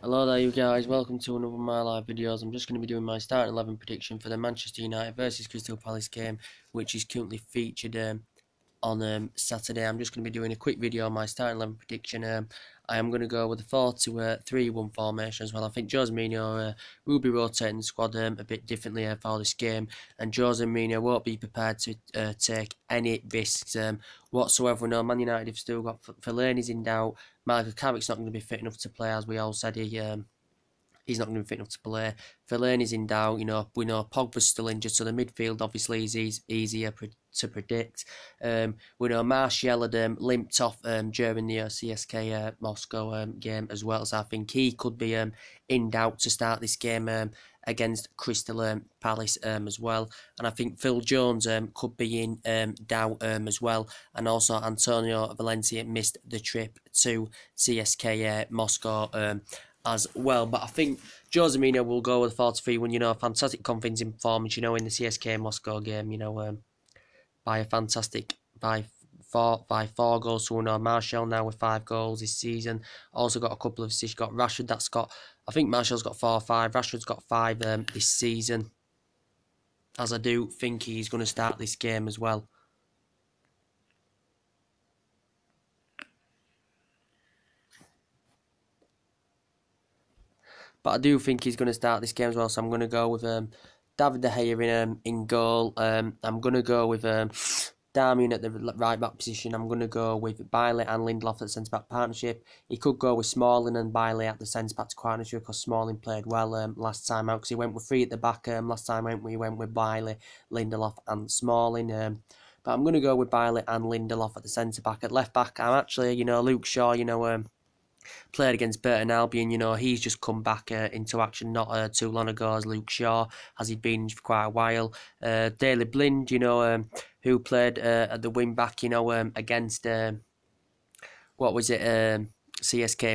Hello there you guys, welcome to another of my live videos. I'm just going to be doing my starting 11 prediction for the Manchester United versus Crystal Palace game, which is currently featured on Saturday. I'm just going to be doing a quick video on my starting 11 prediction. I am going to go with a 4-2-3-1 formation as well. I think Jose Mourinho will be rotating the squad a bit differently for this game, and Jose Mourinho won't be prepared to take any risks whatsoever. We know Man United have still got Fellaini's in doubt. Michael Carrick's not going to be fit enough to play, as we all said. He's not going to be fit enough to play. Fellaini's in doubt. We know Pogba's still injured, so the midfield obviously is easier to predict. We know Martial had limped off during the CSK Moscow game as well, so I think he could be in doubt to start this game against Crystal Palace as well. And I think Phil Jones could be in doubt as well. And also Antonio Valencia missed the trip to CSK Moscow as well. But I think Jose Mourinho will go with 4-3-1. Fantastic confidence in performance. In the CSK Moscow game. By four goals to 1. Martial now with 5 goals this season. Also got a couple of assists. Got Rashford. I think Martial's got 4 or 5. Rashford's got 5 this season. As I do think he's going to start this game as well. But I do think he's going to start this game as well, so I'm going to go with David De Gea in goal. I'm going to go with Darmian at the right back position. I'm going to go with Bailey and Lindelof at the centre back partnership. He could go with Smalling and Bailey at the centre back partnership, because Smalling played well last time out, because he went with 3 at the back last time out. He went with Bailey, Lindelof and Smalling. But I'm going to go with Bailey and Lindelof at the centre back. At left back, I'm actually, Luke Shaw, played against Burton Albion. He's just come back into action not too long ago as Luke Shaw, as he'd been for quite a while. Daley Blind, who played at the wing back, against CSK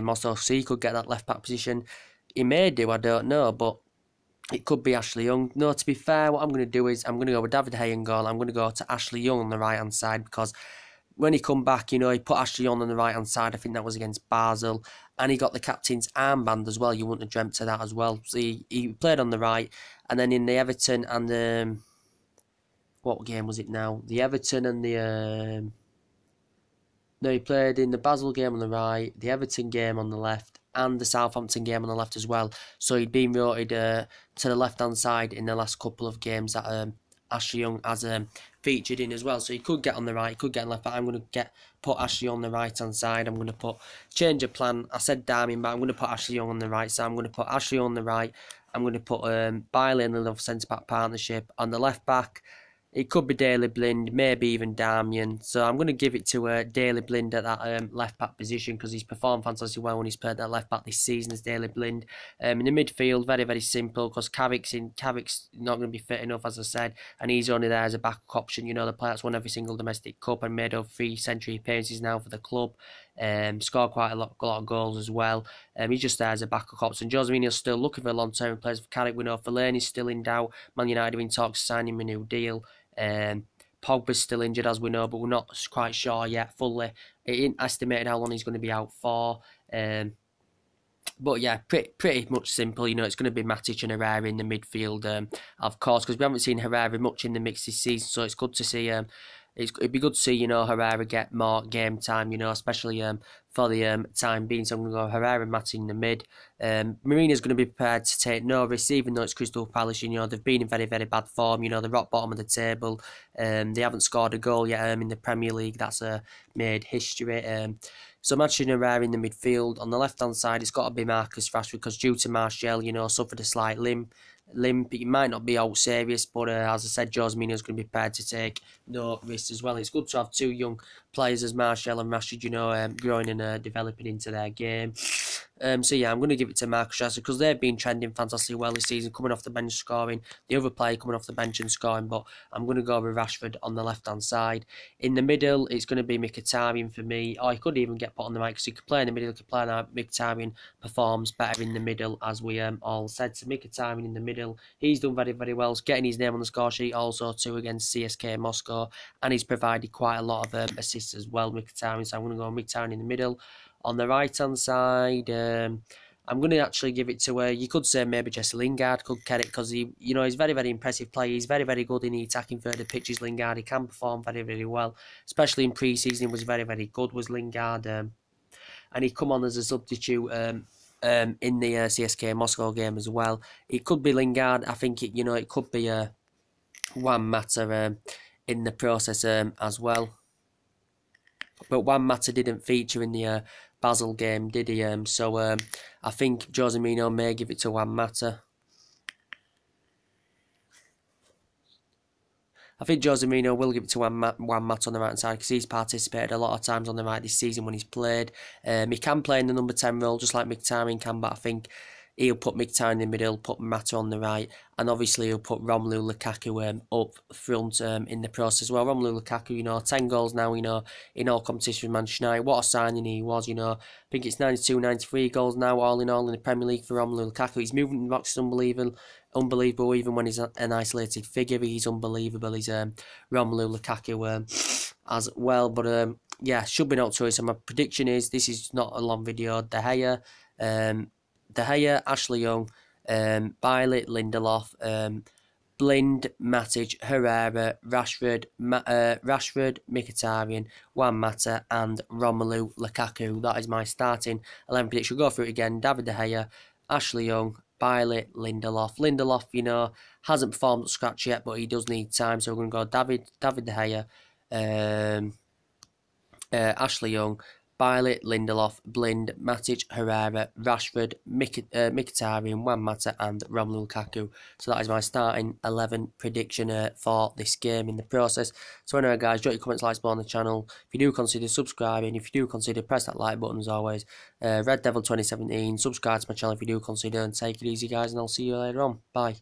Moscow, so he could get that left back position. He may do, I don't know, but it could be Ashley Young. No, to be fair, what I'm going to do is I'm going to go with David De Gea in goal. I'm going to go to Ashley Young on the right hand side, because when he come back, he put Ashley on the right hand side. I think that was against Basel, and he got the captain's armband as well. You wouldn't have dreamt of that as well. So he played on the right, and then in the Everton and the what game was it now? The Everton and the no, he played in the Basel game on the right, the Everton game on the left, and the Southampton game on the left as well. So he'd been rotated to the left hand side in the last couple of games that Ashley Young has featured in as well. So he could get on the right, he could get on the left, but I'm going to put Ashley on the right hand side. I'm going to change of plan. I said Darmian, but I'm going to put Ashley Young on the right. So I'm going to put Ashley on the right. I'm going to put Bailey in the centre back partnership. On the left back, it could be Daley Blind, maybe even Darmian. So I'm going to give it to Daley Blind at that left back position, because he's performed fantastically well when he's played that left back this season as Daley Blind. In the midfield, very, very simple, because Carrick's not going to be fit enough, as I said, and he's only there as a backup option. The player that's won every single domestic cup and made over 3 century appearances now for the club. Scored quite a lot of goals as well. He's just there as a backup option. Jose Mourinho's still looking for long-term players for Carrick. We know Fellaini's still in doubt. Man United are in talks to sign him a new deal. Pogba's still injured, as we know, but we're not quite sure yet fully. It ain't estimated how long he's going to be out for. But yeah, pretty much simple. It's going to be Matic and Herrera in the midfield, of course, because we haven't seen Herrera much in the mix this season, so it's good to see. It'd be good to see, Herrera get more game time, especially for the time being. So I'm going to go Herrera and Matic in the mid. Mourinho's going to be prepared to take no risks, even though it's Crystal Palace. They've been in very, very bad form. They're rock bottom of the table. They haven't scored a goal yet in the Premier League. That's made history. So Matic and Herrera in the midfield. On the left-hand side, it's got to be Marcus Rashford, because due to Martial, suffered a slight limp. It might not be all serious, but as I said, Jose Mourinho's going to be prepared to take no risks as well. It's good to have 2 young players as Martial and Rashford, growing and developing into their game. So yeah, I'm going to give it to Marcus Rashford, because they've been trending fantastically well this season, coming off the bench scoring. The other player coming off the bench and scoring, but I'm going to go with Rashford on the left-hand side. In the middle, it's going to be Mkhitaryan for me. Or he could even get put on the right, because he could play in the middle, he could play now. Mkhitaryan performs better in the middle, as we all said. So Mkhitaryan in the middle, he's done very, very well. He's getting his name on the score sheet also too against CSK Moscow, and he's provided quite a lot of assists as well, Mkhitaryan. So I'm going to go Mkhitaryan in the middle. On the right hand side, I'm I'm going to actually give it to, you could say maybe Jesse Lingard could get it, because he's very, very impressive player. He's very, very good in the attacking third of pitches, Lingard. He can perform very, very well, especially in pre-season. He was very, very good, was Lingard. And he come on as a substitute in the CSK Moscow game as well. It could be Lingard. I think it could be Juan Mata in the process as well. But Juan Mata didn't feature in the Basel game, did he? So I think Jose Mourinho may give it to Juan Mata. I think Jose Mourinho will give it to Juan Mata on the right side, because he's participated a lot of times on the right this season when he's played. He can play in the number 10 role, just like Mkhitaryan can, but I think he'll put Mkhitaryan in the middle, put Mata on the right, and obviously he'll put Romelu Lukaku up front in the process as well. Romelu Lukaku, 10 goals now, in all competitions with Manchester United. What a signing he was, I think it's 92, 93 goals now, all in the Premier League for Romelu Lukaku. His movement in the box is unbelievable, even when he's an isolated figure. He's unbelievable. He's Romelu Lukaku as well. But yeah, should be no choice. And my prediction is, this is not a long video, De Gea, Ashley Young, Bailey, Lindelof, Blind, Matic, Herrera, Rashford, Mkhitaryan, Juan Mata, and Romelu Lukaku. That is my starting 11 prediction. We'll go through it again. David De Gea, Ashley Young, Bailey, Lindelof. Lindelof, hasn't performed at scratch yet, but he does need time. So we're going to go David De Gea, Ashley Young, Bailey, Lindelof, Blind, Matic, Herrera, Rashford, Mkhitaryan, Juan Mata, and Romelu Lukaku. So that is my starting 11 prediction for this game in the process. So anyway, guys, drop your comments, like, on the channel. If you do consider subscribing, if you do consider, press that like button as always. Red Devil 2017, subscribe to my channel if you do consider, and take it easy, guys, and I'll see you later on. Bye.